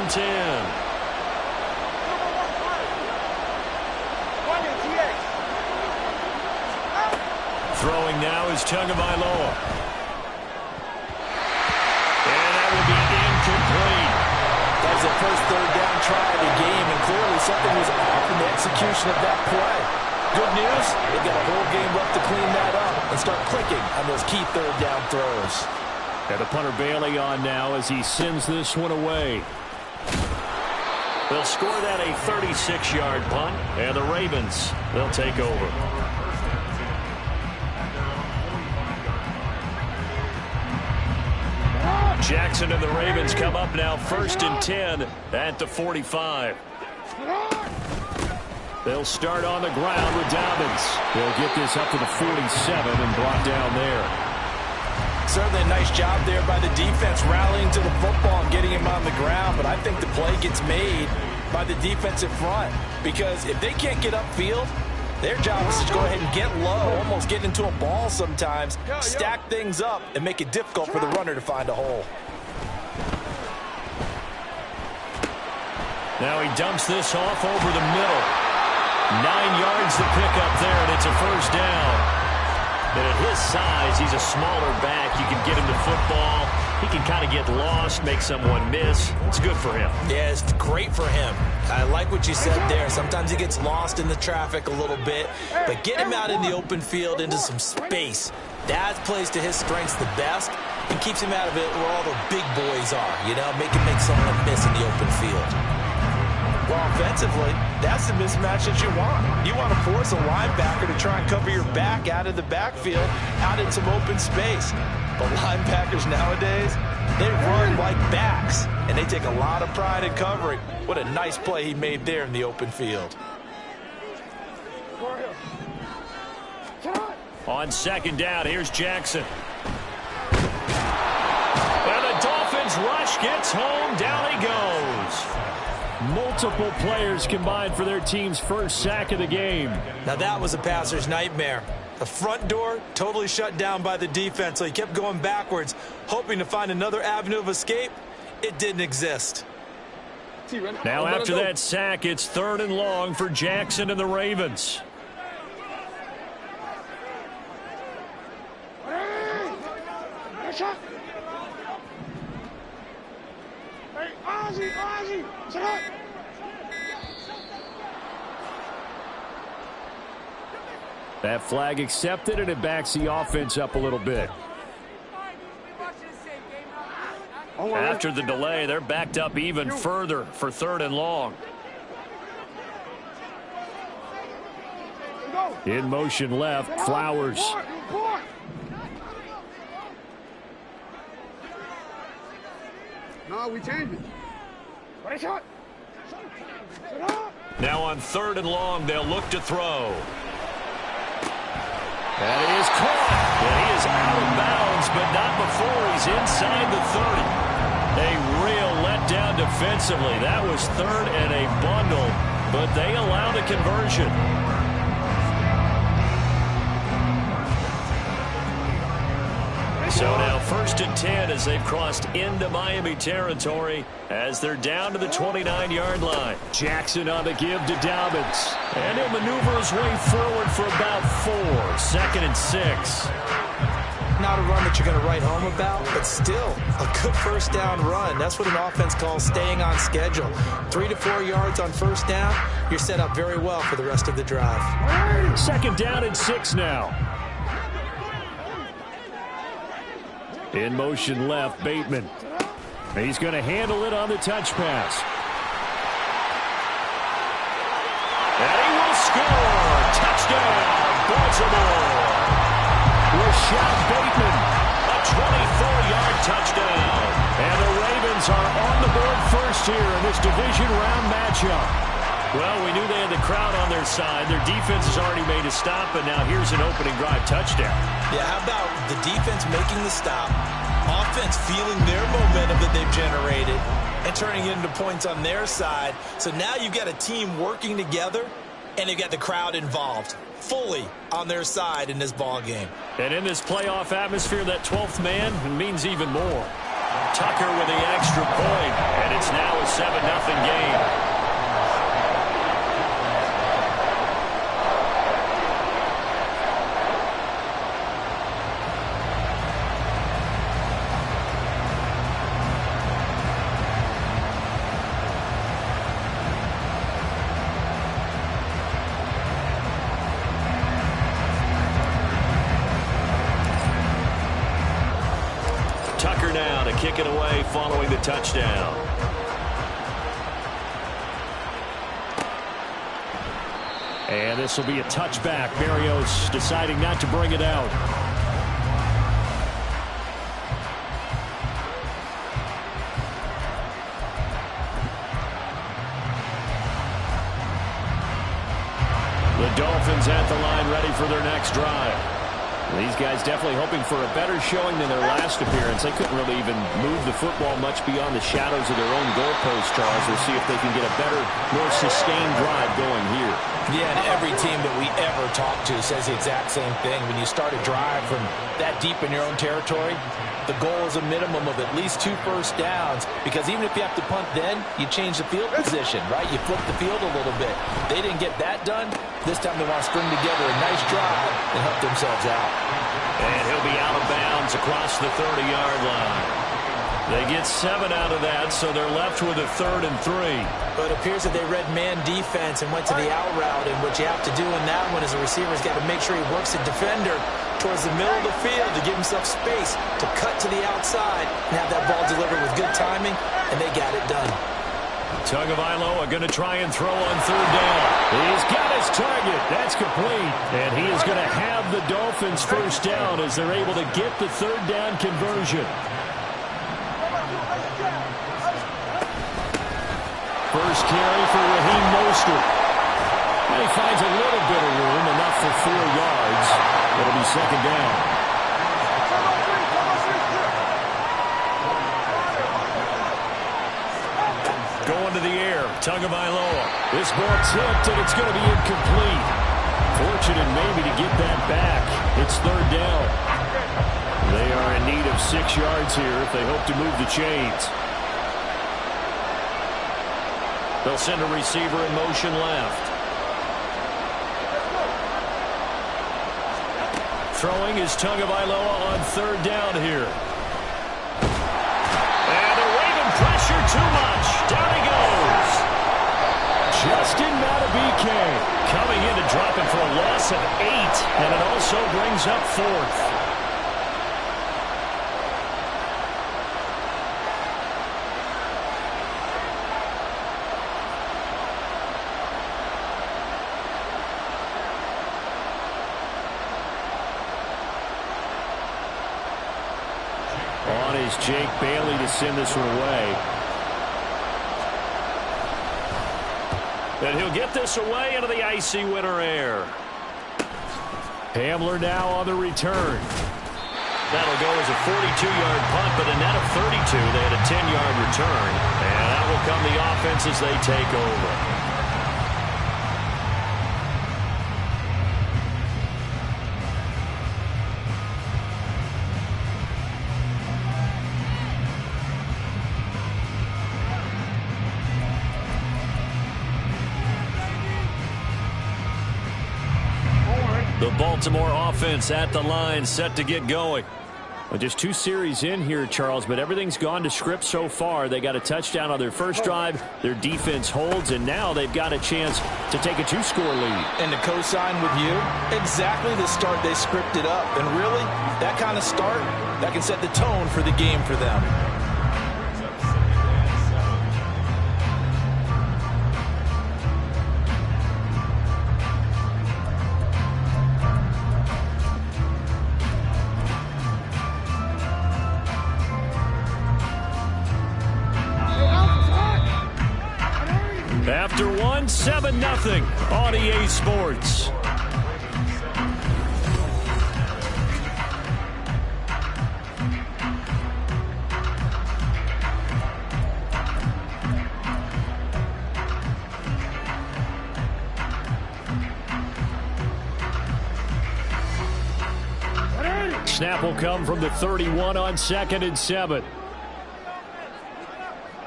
and 10. Throwing now is Tagovailoa. And that will be incomplete. That was the first third down try of the game, and clearly something was off in the execution of that play. Good news, they've got a whole game left to clean that up and start clicking on those key third down throws. And the punter Bailey on now as he sends this one away. They'll score that a 36-yard punt, and the Ravens, they'll take over. Jackson and the Ravens come up now 1st and 10 at the 45. They'll start on the ground with Dobbins. They'll get this up to the 47 and brought down there. Certainly a nice job there by the defense rallying to the football and getting him on the ground, but I think the play gets made by the defensive front because if they can't get upfield, their job is to go ahead and get low, almost get into a ball sometimes, stack things up, and make it difficult for the runner to find a hole. Now he dumps this off over the middle. 9 yards to pick up there, and it's a first down. And at his size, he's a smaller back. You can get him to football. He can kind of get lost, make someone miss. It's good for him. Yeah, it's great for him. I like what you said there. Sometimes he gets lost in the traffic a little bit, but get him out in the open field into some space. That plays to his strengths the best and keeps him out of it where all the big boys are, you know, make someone miss in the open field. Well, offensively, that's the mismatch that you want. You want to force a linebacker to try and cover your back out of the backfield, out in some open space. But linebackers nowadays, they run like backs, and they take a lot of pride in covering. What a nice play he made there in the open field. On 2nd down, here's Jackson. And the Dolphins rush gets home. Down he goes. Multiple players combined for their team's first sack of the game. Now that was a passer's nightmare. The front door totally shut down by the defense, so he kept going backwards, hoping to find another avenue of escape. It didn't exist. Now after that sack, it's 3rd and long for Jackson and the Ravens. That flag accepted, and it backs the offense up a little bit. After the delay, they're backed up even further for 3rd and long. In motion left, Flowers. No, we changed it. Now on 3rd and long, they'll look to throw. That is caught. And he is out of bounds, but not before he's inside the 30. A real letdown defensively. That was 3rd and a bundle, but they allow the conversion. So now 1st and 10 as they've crossed into Miami territory as they're down to the 29-yard line. Jackson on the give to Dobbins. And he'll maneuver his way forward for about 4. 2nd and 6. Not a run that you're going to write home about, but still a good first down run. That's what an offense calls staying on schedule. 3 to 4 yards on first down, you're set up very well for the rest of the drive. 2nd down and 6 now. In motion left, Bateman. He's going to handle it on the touch pass. And he will score. Touchdown, Baltimore. Rashad Bateman, a 24-yard touchdown. And the Ravens are on the board first here in this division round matchup. Well, we knew they had the crowd on their side. Their defense has already made a stop, and now here's an opening drive touchdown. Yeah, how about the defense making the stop, offense feeling their momentum that they've generated, and turning it into points on their side. So now you've got a team working together, and they've got the crowd involved fully on their side in this ball game. And in this playoff atmosphere, that 12th man means even more. Tucker with the extra point, and it's now a 7-0 game. Tucker now to kick it away following the touchdown. And this will be a touchback. Berrios deciding not to bring it out. The Dolphins at the line ready for their next drive. These guys definitely hoping for a better showing than their last appearance. They couldn't really even move the football much beyond the shadows of their own goalpost, Charles. We'll see if they can get a better, more sustained drive going here. Yeah, and every team that we ever talk to says the exact same thing. When you start a drive from that deep in your own territory, the goal is a minimum of at least 2 first downs, because even if you have to punt then, you change the field position, right? You flip the field a little bit. They didn't get that done. This time they want to string together a nice drive and help themselves out. And he'll be out of bounds across the 30-yard line. They get 7 out of that, so they're left with a 3rd and 3. But it appears that they read man defense and went to the out route, and what you have to do in that one is a receiver's got to make sure he works the defender towards the middle of the field to give himself space to cut to the outside and have that ball delivered with good timing, and they got it done. Tagovailoa going to try and throw on 3rd down. He's got his target. That's complete. And he is going to have the Dolphins' first down as they're able to get the 3rd down conversion. First carry for Raheem Mostert. And he finds a little bit of room, enough for 4 yards. It'll be 2nd down. Going to the air, Tagovailoa. This ball tipped, and it's going to be incomplete. Fortunate maybe to get that back. It's 3rd down. They are in need of 6 yards here if they hope to move the chains. They'll send a receiver in motion left. Throwing is Tagovailoa on 3rd down here. And they're waving pressure too much. Down he goes. Justin Madubuike coming in to drop it for a loss of 8. And it also brings up 4th. Jake Bailey to send this one away. And he'll get this away into the icy winter air. Hamler now on the return. That'll go as a 42-yard punt, but a net of 32. They had a 10-yard return. And that will come the offense as they take over. The Baltimore offense at the line, set to get going. Well, just 2 series in here, Charles, but everything's gone to script so far. They got a touchdown on their first drive. Their defense holds, and now they've got a chance to take a 2-score lead. And to co-sign with you, exactly the start they scripted up. And really, that kind of start, that can set the tone for the game for them. After 7-0 on EA Sports. Snap will come from the 31 on 2nd and 7.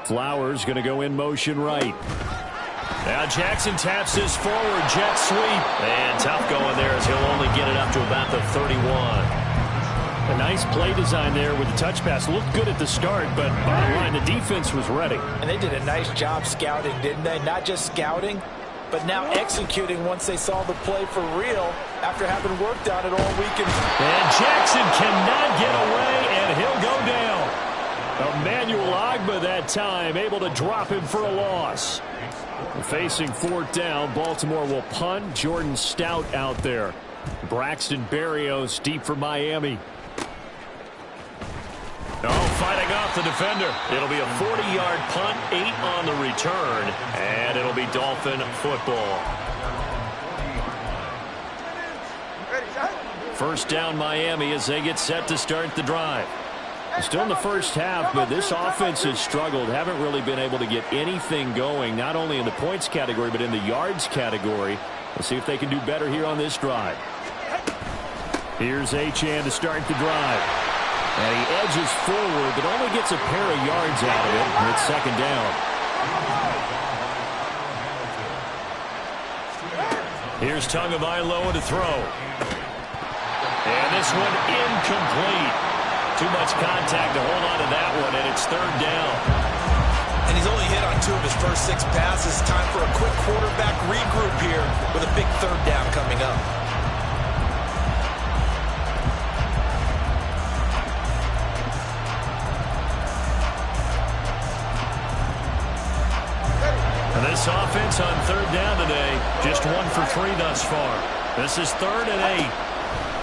Flowers going to go in motion right. Now Jackson taps this forward, jet sweep. And tough going there as he'll only get it up to about the 31. A nice play design there with the touch pass. Looked good at the start, but bottom line, the defense was ready. And they did a nice job scouting, didn't they? Not just scouting, but now executing once they saw the play for real after having worked on it all weekend. And Jackson cannot get away, and he'll go down. Emmanuel Ogbah that time, able to drop him for a loss. Facing fourth down, Baltimore will punt. Jordan Stout out there. Braxton Berrios deep for Miami. Oh, fighting off the defender. It'll be a 40-yard punt, 8 on the return, and it'll be Dolphin football. First down Miami as they get set to start the drive. Still in the first half, but this offense has struggled. Haven't really been able to get anything going, not only in the points category, but in the yards category. We'll see if they can do better here on this drive. Here's Achane to start the drive. And he edges forward, but only gets a pair of yards out of it. It's second down. Here's Tagovailoa to throw. And this one incomplete. Too much contact to hold on to that one, and it's third down. And he's only hit on 2 of his first 6 passes. Time for a quick quarterback regroup here with a big third down coming up. And this offense on third down today, just 1 for 3 thus far. This is 3rd and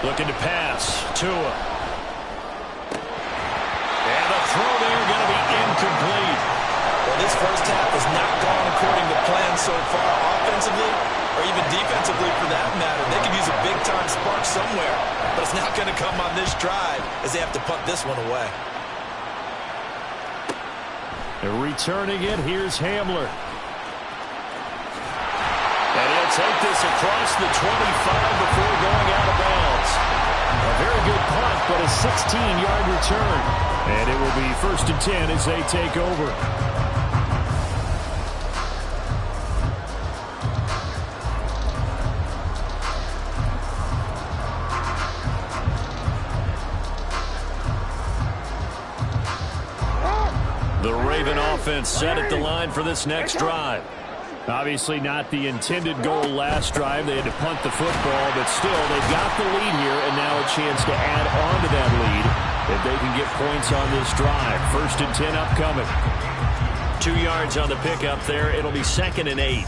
8. Looking to pass. Tua. Throw there going to be incomplete. Well, this first half has not gone according to plan so far, offensively or even defensively for that matter. They could use a big-time spark somewhere, but it's not going to come on this drive as they have to punt this one away. And returning it, here's Hamler. And he'll take this across the 25 before going out of bounds. A very good punt, but a 16-yard return. And it will be 1st and 10 as they take over. The Raven offense set at the line for this next drive. Obviously not the intended goal last drive. They had to punt the football, but still, they've got the lead here, and now a chance to add on to that lead if they can get points on this drive. 1st and 10 upcoming. 2 yards on the pickup there. It'll be 2nd and 8.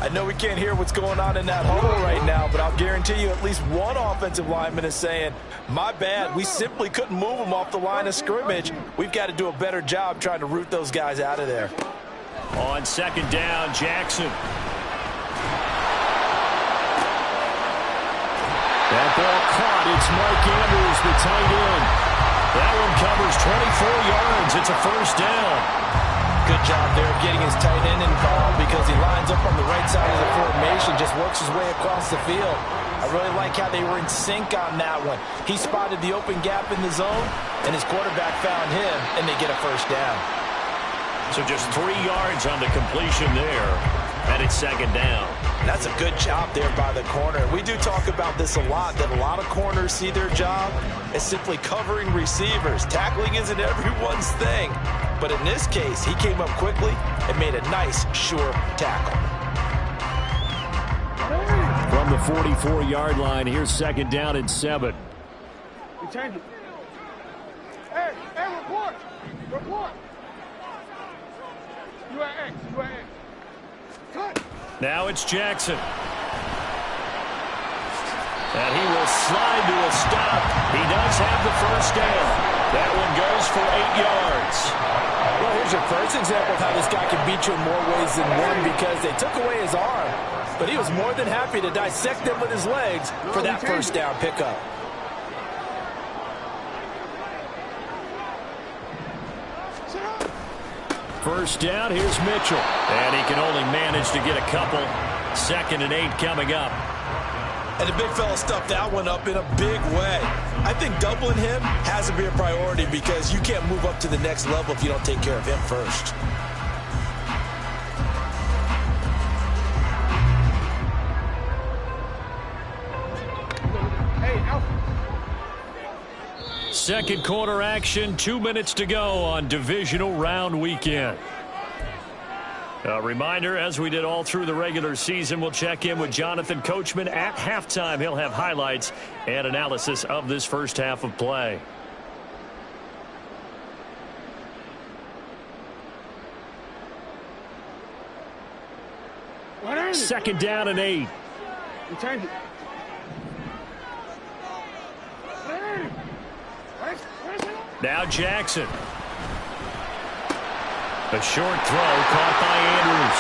I know we can't hear what's going on in that huddle right now, but I'll guarantee you at least one offensive lineman is saying, my bad, we simply couldn't move them off the line of scrimmage. We've got to do a better job trying to root those guys out of there. On 2nd down, Jackson. That ball caught. It's Mark Andrews, the tight end. That one covers 24 yards. It's a 1st down. Good job there of getting his tight end involved because he lines up on the right side of the formation, just works his way across the field. I really like how they were in sync on that one. He spotted the open gap in the zone, and his quarterback found him, and they get a 1st down. So just 3 yards on the completion there, and it's 2nd down. That's a good job there by the corner. We do talk about this a lot, that a lot of corners see their job as simply covering receivers. Tackling isn't everyone's thing. But in this case, he came up quickly and made a nice, sure tackle. From the 44-yard line, here's 2nd down and 7. We change it. Hey, report. Report. You at X. You at X. Cut. Now it's Jackson. And he will slide to a stop. He does have the 1st down. That one goes for 8 yards. Well, here's your first example of how this guy can beat you in more ways than one because they took away his arm, but he was more than happy to dissect them with his legs for that 1st down pickup. First down, here's Mitchell. And he can only manage to get a couple. 2nd and 8 coming up. And the big fella stuffed that one up in a big way. I think doubling him has to be a priority because you can't move up to the next level if you don't take care of him first. Second quarter action, 2 minutes to go on divisional round weekend. A reminder, as we did all through the regular season, we'll check in with Jonathan Coachman at halftime. He'll have highlights and analysis of this first half of play. Second down and 8. Change it. Now Jackson. A short throw caught by Andrews.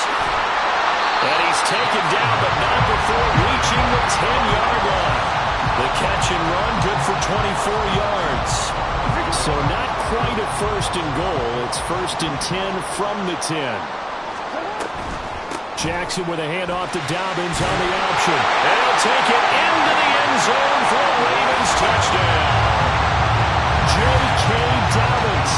And he's taken down, but not before reaching the 10-yard line. The catch and run, good for 24 yards. So not quite a first and goal. It's first and 10 from the 10. Jackson with a handoff to Dobbins on the option. And he'll take it into the end zone for a Ravens touchdown. J.K. Dobbins,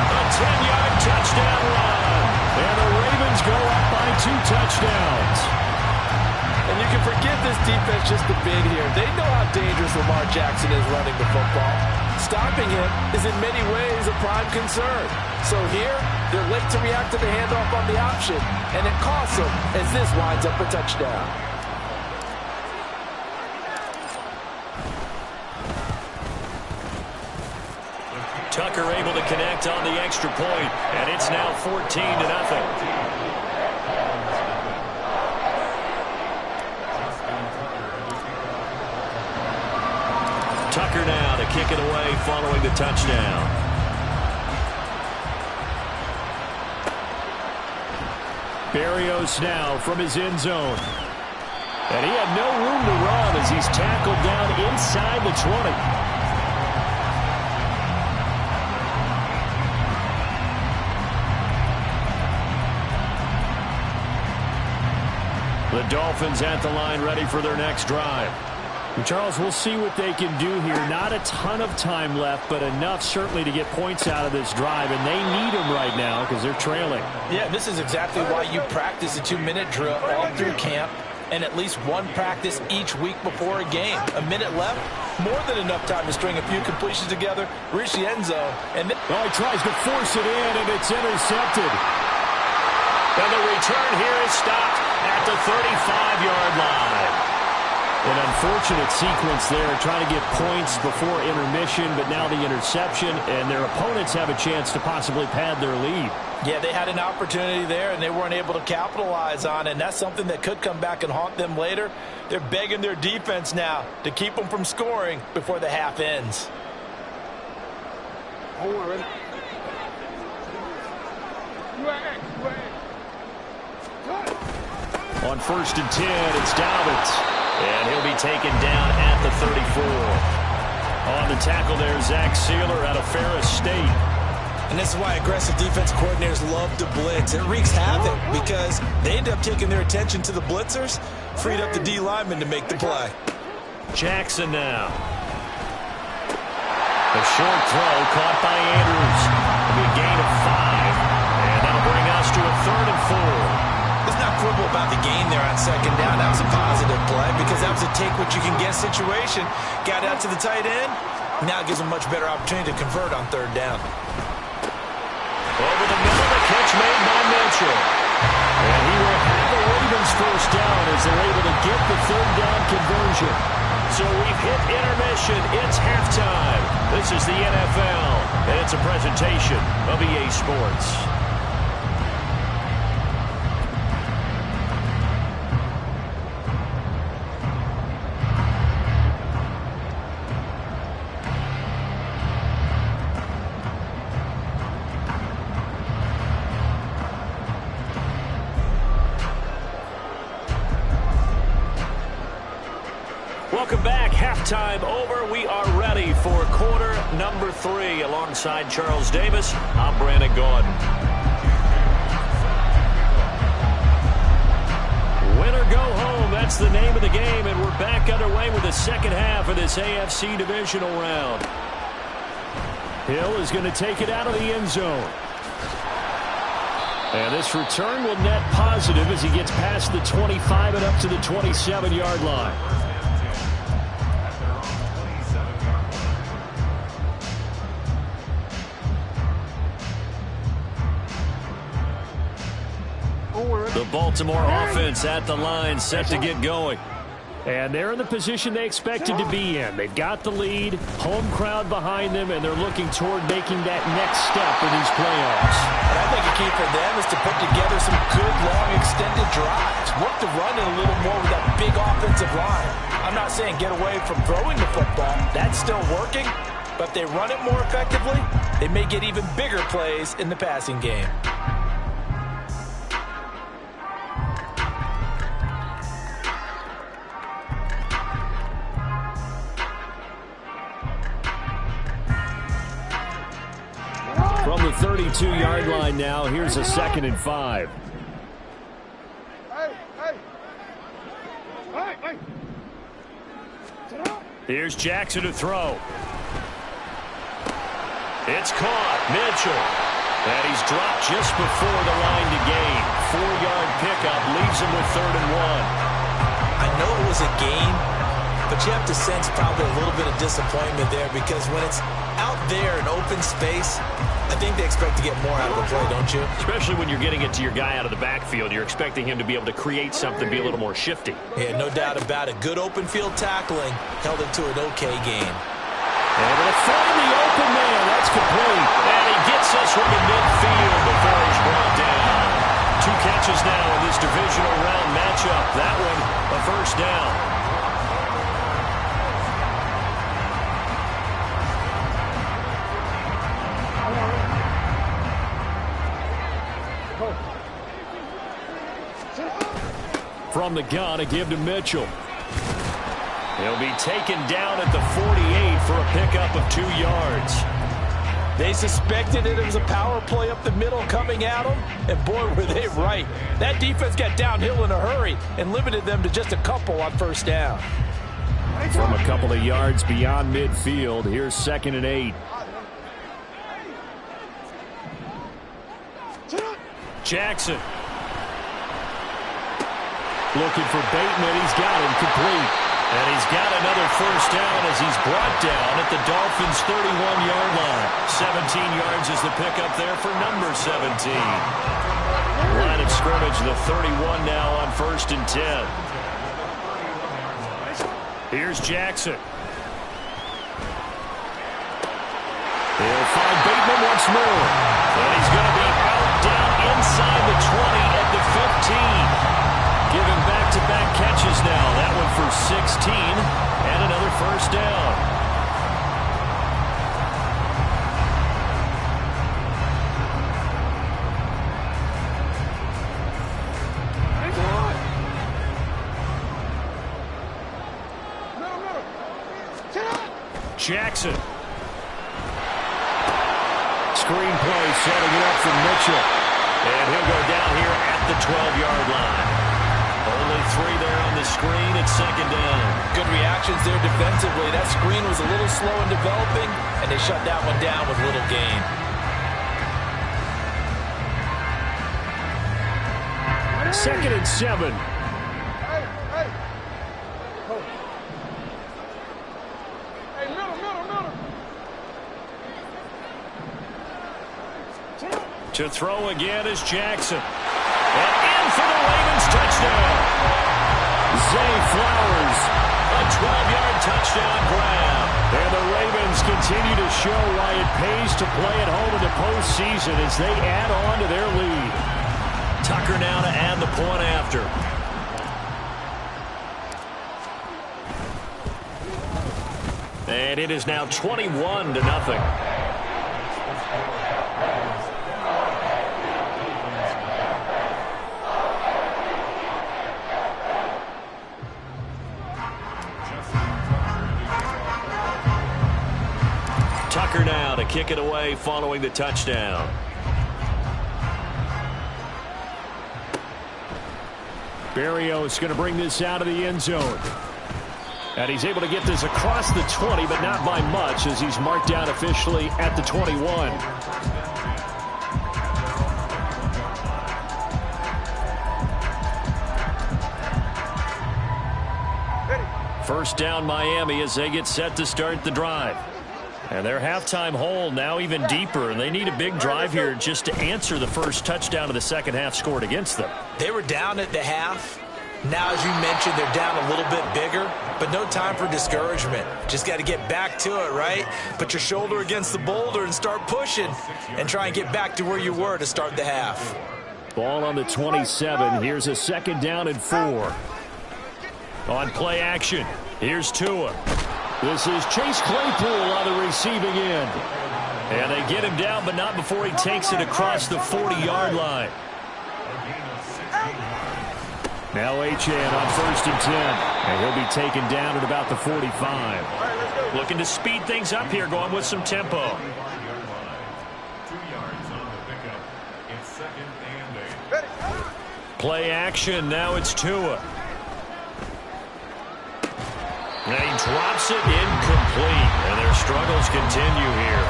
a 10-yard touchdown run. And the Ravens go up by 2 touchdowns. And you can forgive this defense just a bit here. They know how dangerous Lamar Jackson is running the football. Stopping him is in many ways a prime concern. So here, they're late to react to the handoff on the option. And it costs them as this winds up a touchdown. Tucker able to connect on the extra point, and it's now 14-0. Tucker now to kick it away following the touchdown. Berrios now from his end zone. And he had no room to run as he's tackled down inside the 20. The Dolphins at the line ready for their next drive. And Charles, we'll see what they can do here. Not a ton of time left, but enough certainly to get points out of this drive, and they need them right now because they're trailing. Yeah, this is exactly why you practice a 2-minute drill all through camp and at least one practice each week before a game. A minute left, more than enough time to string a few completions together, reach the end zone. And he tries to force it in, and it's intercepted. And the return here is stopped at the 35-yard line. An unfortunate sequence there, trying to get points before intermission, but now the interception, and their opponents have a chance to possibly pad their lead. Yeah, they had an opportunity there, and they weren't able to capitalize on it, and that's something that could come back and haunt them later. They're begging their defense now to keep them from scoring before the half ends. Hold on, ready? On first and 10, it's Dobbins. And he'll be taken down at the 34. On the tackle there, Zach Sealer out of Ferris State. And this is why aggressive defense coordinators love to blitz. It wreaks havoc because they end up taking their attention to the blitzers, freed up the D lineman to make the play. Jackson now. A short throw caught by Andrews. It'll be a gain of 5. And that'll bring us to a 3rd and 4. Let's not quibble about the gain there on second down. That was a positive play because that was a take-what-you-can-get situation. Got out to the tight end. Now it gives them a much better opportunity to convert on 3rd down. Over the middle, the catch made by Mitchell. And he will have the Ravens first down as they're able to get the 3rd down conversion. So we've hit intermission. It's halftime. This is the NFL, and it's a presentation of EA Sports. Welcome back. Halftime over. We are ready for quarter number 3. Alongside Charles Davis, I'm Brandon Gordon. Win or go home, that's the name of the game, and we're back underway with the second half of this AFC divisional round. Hill is going to take it out of the end zone. And this return will net positive as he gets past the 25 and up to the 27-yard line. The Baltimore offense at the line, set to get going. And they're in the position they expected to be in. They've got the lead, home crowd behind them, and they're looking toward making that next step in these playoffs. And I think a key for them is to put together some good, long, extended drives. Work the run in a little more with that big offensive line. I'm not saying get away from throwing the football. That's still working. But if they run it more effectively, they may get even bigger plays in the passing game. From the 32-yard line now, here's a 2nd and 5. Here's Jackson to throw. It's caught. Mitchell. And he's dropped just before the line to gain. 4-yard pickup leaves him with 3rd and 1. I know it was a gain, but you have to sense probably a little bit of disappointment there because when it's out there in open space, I think they expect to get more out of the play, don't you? Especially when you're getting it to your guy out of the backfield. You're expecting him to be able to create something, be a little more shifty. Yeah, no doubt about it. Good open field tackling held it to an okay gain. Able to find the open man. That's complete. And he gets us from the midfield before he's brought down. 2 catches now in this divisional round matchup. That one, a first down. From the gun, a give to Mitchell. He'll be taken down at the 48 for a pickup of 2 yards. They suspected it was a power play up the middle coming at them, and boy, were they right. That defense got downhill in a hurry and limited them to just a couple on first down. From a couple of yards beyond midfield, here's 2nd and 8. Jackson. Looking for Bateman. He's got him complete. And he's got another first down as he's brought down at the Dolphins' 31-yard line. 17 yards is the pickup there for number 17. Line of scrimmage, the 31 now on 1st and 10. Here's Jackson. He'll find Bateman once more. And he's going to be out down inside the 20 at the 15. Giving back-to-back catches now. That one for 16 and another first down. Jackson. Screen play setting it up for Mitchell. And he'll go down here at the 12-yard line. Only 3 there on the screen at 2nd down. Good reactions there defensively. That screen was a little slow in developing, and they shut that one down with little gain. Second and 7. To throw again is Jackson. And in for the Ravens touchdown. Zay Flowers, a 12-yard touchdown grab. And the Ravens continue to show why it pays to play at home in the postseason as they add on to their lead. Tucker now to add the point after. And it is now 21-0. Tucker now to kick it away following the touchdown. Berrios going to bring this out of the end zone. And he's able to get this across the 20, but not by much, as he's marked down officially at the 21. First down Miami as they get set to start the drive. And their halftime hole now even deeper, and they need a big drive here just to answer the first touchdown of the second half scored against them. They were down at the half. Now, as you mentioned, they're down a little bit bigger, but no time for discouragement. Just got to get back to it, right? Put your shoulder against the boulder and start pushing and try and get back to where you were to start the half. Ball on the 27. Here's a second down and 4. On play action, here's Tua. This is Chase Claypool on the receiving end. And they get him down, but not before he takes it across the 40-yard line. Now Achane on 1st and 10. And he'll be taken down at about the 45. Looking to speed things up here, going with some tempo. Play action, now it's Tua. And he drops it incomplete, and their struggles continue here.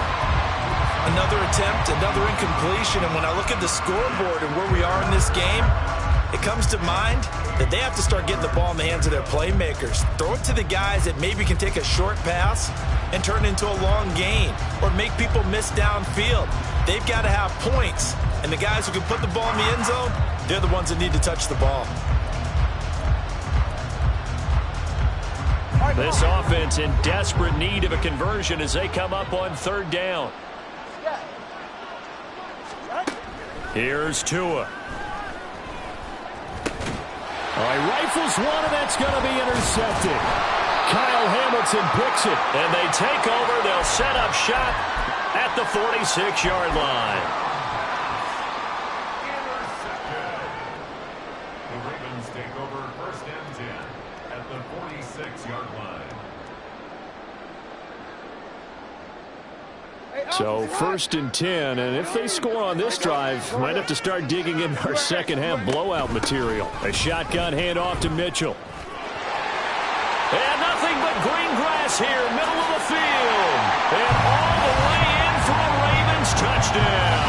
Another attempt, another incompletion, and when I look at the scoreboard and where we are in this game, it comes to mind that they have to start getting the ball in the hands of their playmakers. Throw it to the guys that maybe can take a short pass and turn it into a long gain or make people miss downfield. They've got to have points, and the guys who can put the ball in the end zone, they're the ones that need to touch the ball. This offense in desperate need of a conversion as they come up on 3rd down. Here's Tua. All right, rifles one, and that's going to be intercepted. Kyle Hamilton picks it, and they take over. They'll set up shop at the 46-yard line. The Ravens take over 1st and 10 at the 46-yard line. So 1st and 10, and if they score on this drive, might have to start digging in our second half blowout material. A shotgun handoff to Mitchell. And nothing but green grass here, middle of the field. And all the way in for a Ravens touchdown.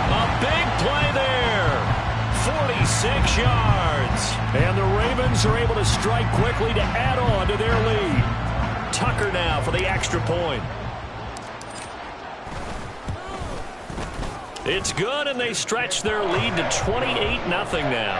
A big play there. 46 yards. And the Ravens are able to strike quickly to add on to their lead. Tucker now for the extra point. It's good, and they stretch their lead to 28-0 now.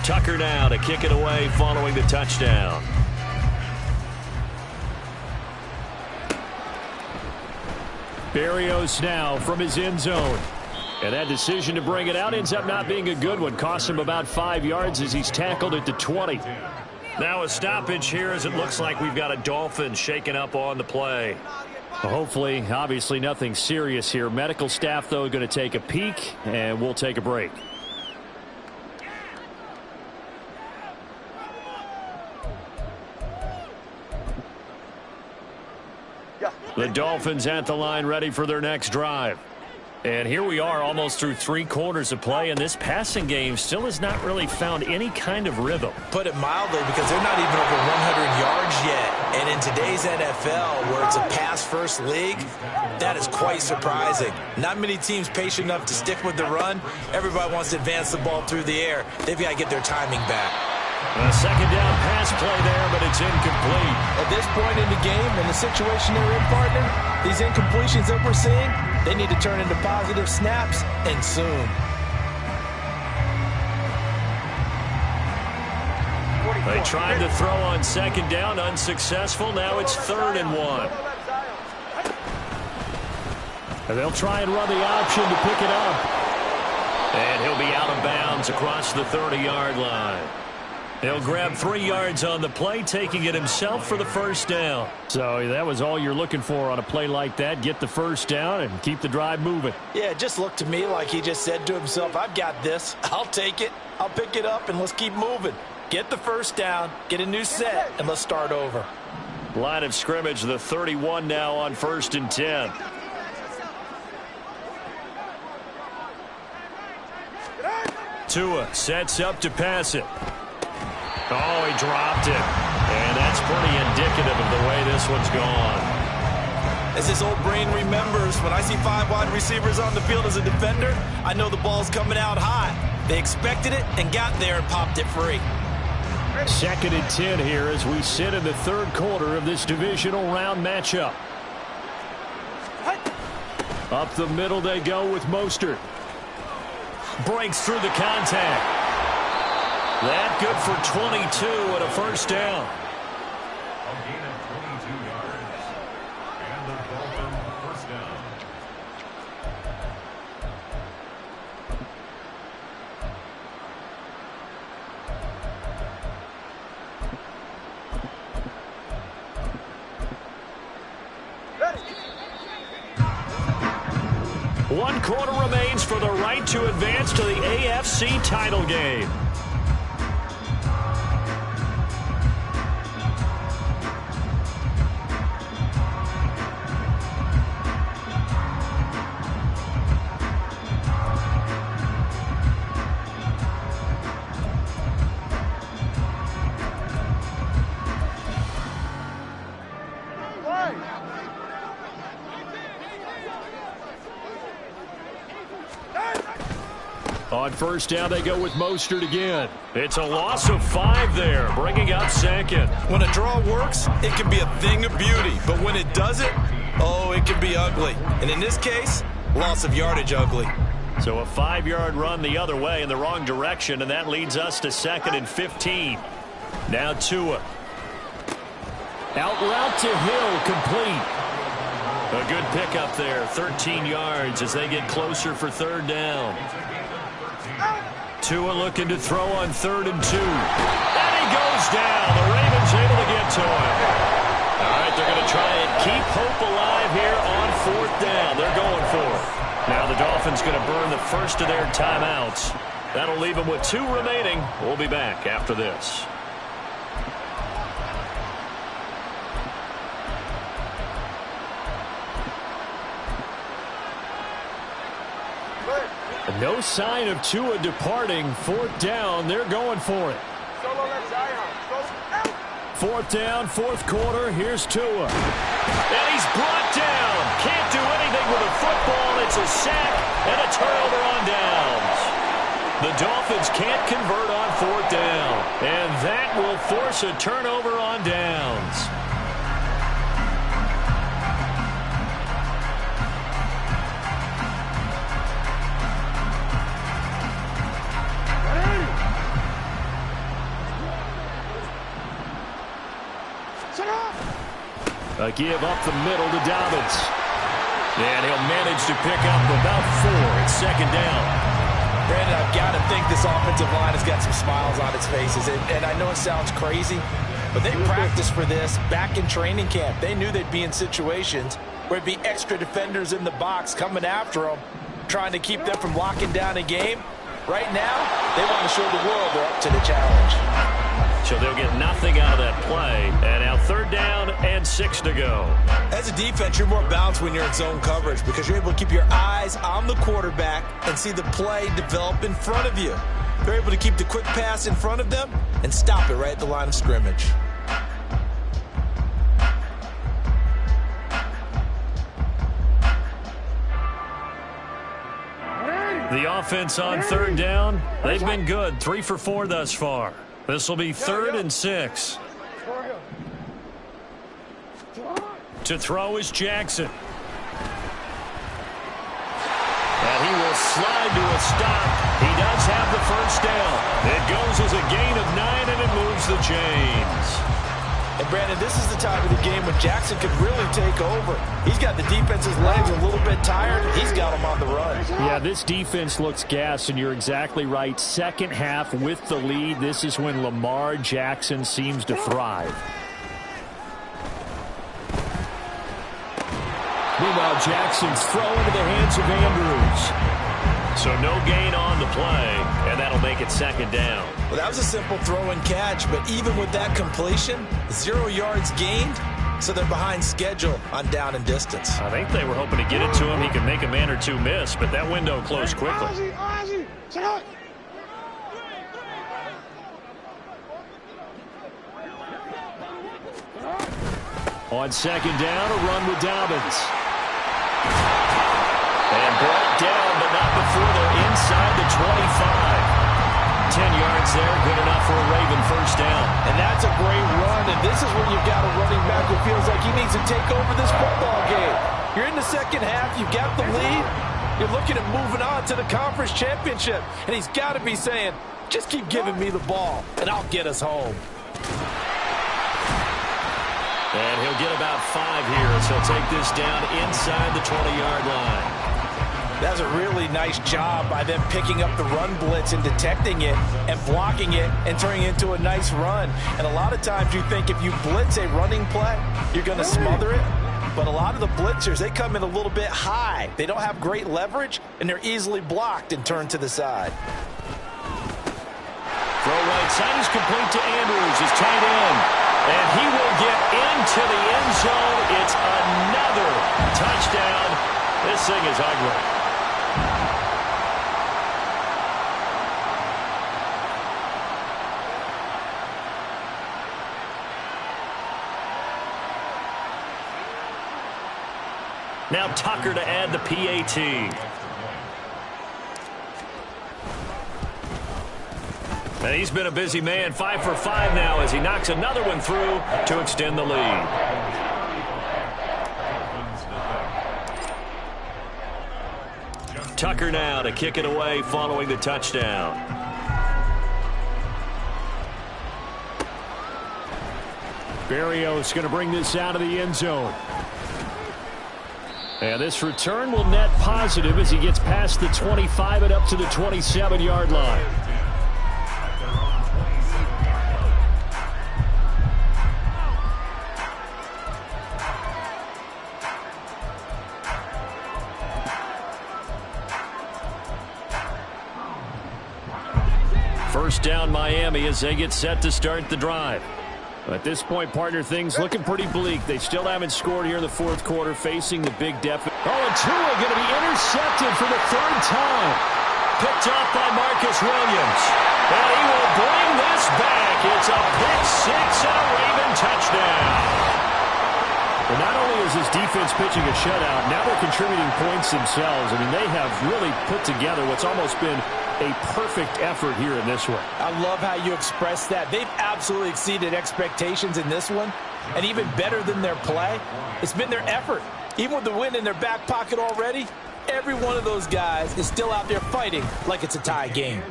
Tucker now to kick it away following the touchdown. Berrios now from his end zone. And that decision to bring it out ends up not being a good one. Costs him about 5 yards as he's tackled at the 20. Now a stoppage here as it looks like we've got a Dolphin shaken up on the play. Hopefully, obviously nothing serious here. Medical staff, though, going to take a peek, and we'll take a break. The Dolphins at the line ready for their next drive. And here we are almost through 3 quarters of play, and this passing game still has not really found any kind of rhythm. Put it mildly, because they're not even over 100 yards yet. And in today's NFL, where it's a pass-first league, that is quite surprising. Not many teams patient enough to stick with the run. Everybody wants to advance the ball through the air. They've got to get their timing back. A second down pass play there, but it's incomplete. At this point in the game, in the situation they're in, partner, these incompletions that we're seeing, they need to turn into positive snaps, and soon. They tried to throw on second down, unsuccessful. Now it's 3rd and 1. And they'll try and run the option to pick it up. And he'll be out of bounds across the 30-yard line. He'll grab 3 yards on the play, taking it himself for the first down. So that was all you're looking for on a play like that. Get the first down and keep the drive moving. Yeah, it just looked to me like he just said to himself, I've got this. I'll take it. I'll pick it up, and let's keep moving. Get the first down, get a new set, and let's start over. Line of scrimmage, the 31 now on 1st and 10. Tua sets up to pass it. Oh, he dropped it. And that's pretty indicative of the way this one's gone. As this old brain remembers, when I see 5 wide receivers on the field as a defender, I know the ball's coming out high. They expected it and got there and popped it free. 2nd and 10 here as we sit in the 3rd quarter of this divisional round matchup. Up the middle they go with Mostert. Breaks through the contact. That good for 22 and a first down. A gain of 22 yards. And the Dolphins first down. One quarter remains for the right to advance to the AFC title game. On first down, they go with Mostert again. It's a loss of 5 there, bringing up 2nd. When a draw works, it can be a thing of beauty. But when it doesn't, oh, it can be ugly. And in this case, loss of yardage ugly. So a 5-yard run the other way in the wrong direction, and that leads us to 2nd and 15. Now Tua. Out route to Hill, complete. A good pickup there, 13 yards as they get closer for 3rd down. Tua looking to throw on 3rd and 2. And he goes down. The Ravens able to get to him. All right, they're going to try and keep hope alive here on 4th down. They're going for it. Now the Dolphins going to burn the first of their timeouts. That'll leave them with 2 remaining. We'll be back after this. No sign of Tua departing. 4th down. They're going for it. 4th down, 4th quarter. Here's Tua. And he's brought down. Can't do anything with a football. It's a sack and a turnover on downs. The Dolphins can't convert on 4th down. And that will force a turnover on downs. A give up the middle to Dobbins. And he'll manage to pick up about 4. It's 2nd down. Brandon, I've got to think this offensive line has got some smiles on its faces. And I know it sounds crazy, but they practiced for this back in training camp. They knew they'd be in situations where it'd be extra defenders in the box coming after them, trying to keep them from locking down a game. Right now, they want to show the world they're up to the challenge. So they'll get nothing out of that play. And now 3rd down and 6 to go. As a defense, you're more balanced when you're in zone coverage because you're able to keep your eyes on the quarterback and see the play develop in front of you. They're able to keep the quick pass in front of them and stop it right at the line of scrimmage. The offense on 3rd down, they've been good. 3 for 4 thus far. This will be 3rd and 6. To throw is Jackson. And he will slide to a stop. He does have the first down. It goes as a gain of 9, and it moves the chains. And, Brandon, this is the time of the game when Jackson could really take over. He's got the defense's legs a little bit tired. He's got them them on the run. Yeah, this defense looks gassed, and you're exactly right. Second half with the lead, this is when Lamar Jackson seems to thrive. Meanwhile, Jackson's throw into the hands of Andrews. So no gain on the play, and that'll make it second down. Well, that was a simple throw and catch, but even with that completion, 0 yards gained, so they're behind schedule on down and distance. I think they were hoping to get it to him. He could make a man or two miss, but that window closed quickly. On second down, a run with Dobbins. And brought down, but not before they're inside the 25. 10 yards there, good enough for a Raven first down. And that's a great run, and this is where you've got a running back who feels like he needs to take over this football game. You're in the second half, you've got the lead, you're looking at moving on to the conference championship, and he's got to be saying, just keep giving me the ball, and I'll get us home. And he'll get about 5 here, so he'll take this down inside the 20-yard line. That's a really nice job by them picking up the run blitz and detecting it and blocking it and turning it into a nice run. And a lot of times you think if you blitz a running play, you're going to smother it. But a lot of the blitzers, they come in a little bit high. They don't have great leverage, and they're easily blocked and turned to the side. Throw right side is complete to Andrews, his tight end. And he will get into the end zone. It's another touchdown. This thing is ugly. Now Tucker to add the PAT. And he's been a busy man, 5 for 5 now as he knocks another one through to extend the lead. Tucker now to kick it away following the touchdown. Berrios going to bring this out of the end zone. And this return will net positive as he gets past the 25 and up to the 27-yard line. First down Miami as they get set to start the drive. At this point, partner, things looking pretty bleak. They still haven't scored here in the fourth quarter, facing the big deficit. Oh, and Tua going to be intercepted for the third time. Picked off by Marcus Williams. And he will bring this back. It's a pick six and a Raven touchdown. But not only is this defense pitching a shutout, now they're contributing points themselves. I mean, they have really put together what's almost been a perfect effort here in this one. I love how you express that. They've absolutely exceeded expectations in this one. And even better than their play, it's been their effort. Even with the win in their back pocket already, every one of those guys is still out there fighting like it's a tie game.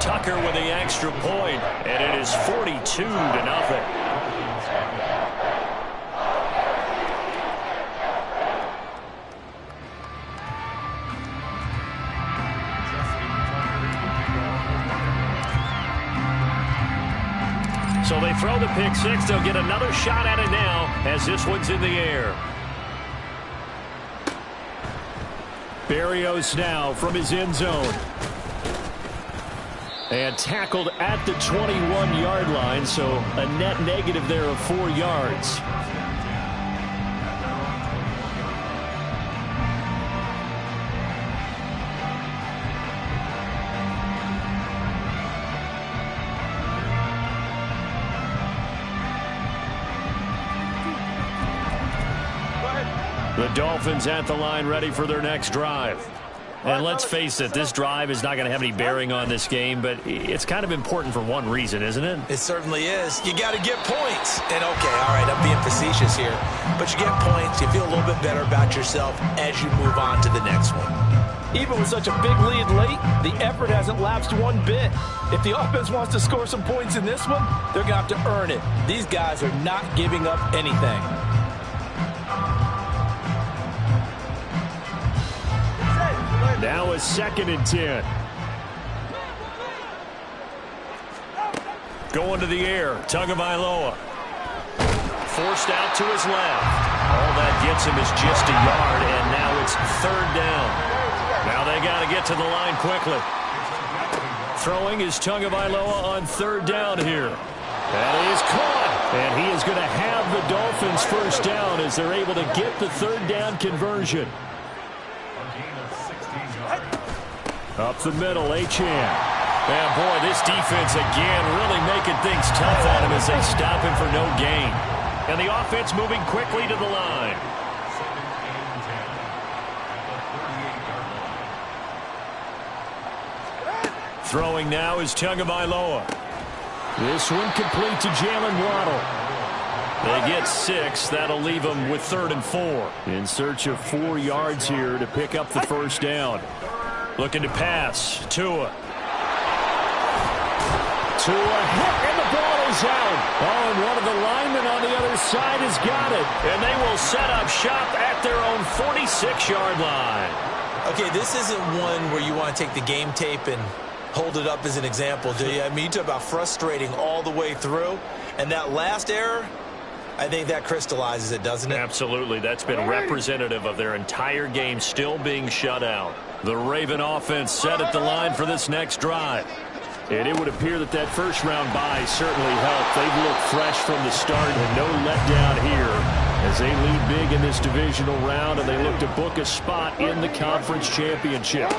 Tucker with the extra point, and it is 42-0. So they throw the pick six. They'll get another shot at it now as this one's in the air. Berrios now from his end zone. And tackled at the 21-yard line, so a net negative there of 4 yards. The Dolphins at the line ready for their next drive. And let's face it, this drive is not going to have any bearing on this game, but it's kind of important for one reason, isn't it? It certainly is. You got to get points. And okay, all right, I'm being facetious here. But you get points, you feel a little bit better about yourself as you move on to the next one. Even with such a big lead late, the effort hasn't lapsed one bit. If the offense wants to score some points in this one, they're going to have to earn it. These guys are not giving up anything. Now a 2nd and 10. Going to the air. Tagovailoa. Forced out to his left. All that gets him is just a yard, and now it's 3rd down. Now they got to get to the line quickly. Throwing is Tagovailoa on 3rd down here. That is caught. And he is going to have the Dolphins 1st down as they're able to get the 3rd down conversion. Up the middle, Achane. And boy, this defense again really making things tough on him as they stop him for no gain. And the offense moving quickly to the line. Throwing now is Tagovailoa. This one complete to Jalen Waddle. They get 6. That'll leave them with 3rd and 4. In search of 4 yards here to pick up the 1st down. Looking to pass. Tua. Tua hit, and the ball is out. Oh, and one of the linemen on the other side has got it. And they will set up shop at their own 46-yard line. Okay, this isn't one where you want to take the game tape and hold it up as an example, do you? I mean, you talk about frustrating all the way through. And that last error, I think that crystallizes it, doesn't it? Absolutely. That's been representative of their entire game still being shut out. The Raven offense set at the line for this next drive. And it would appear that that first-round bye certainly helped. They've looked fresh from the start and no letdown here as they lead big in this divisional round and they look to book a spot in the conference championship.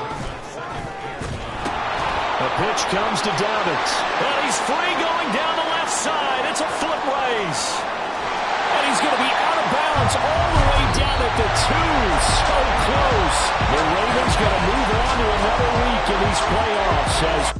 A pitch comes to Dobbins. And he's free going down the left side. It's a foot race. And he's going to be out of bounds all the way down at the 2. So close. The Ravens going to move on to another week in these playoffs as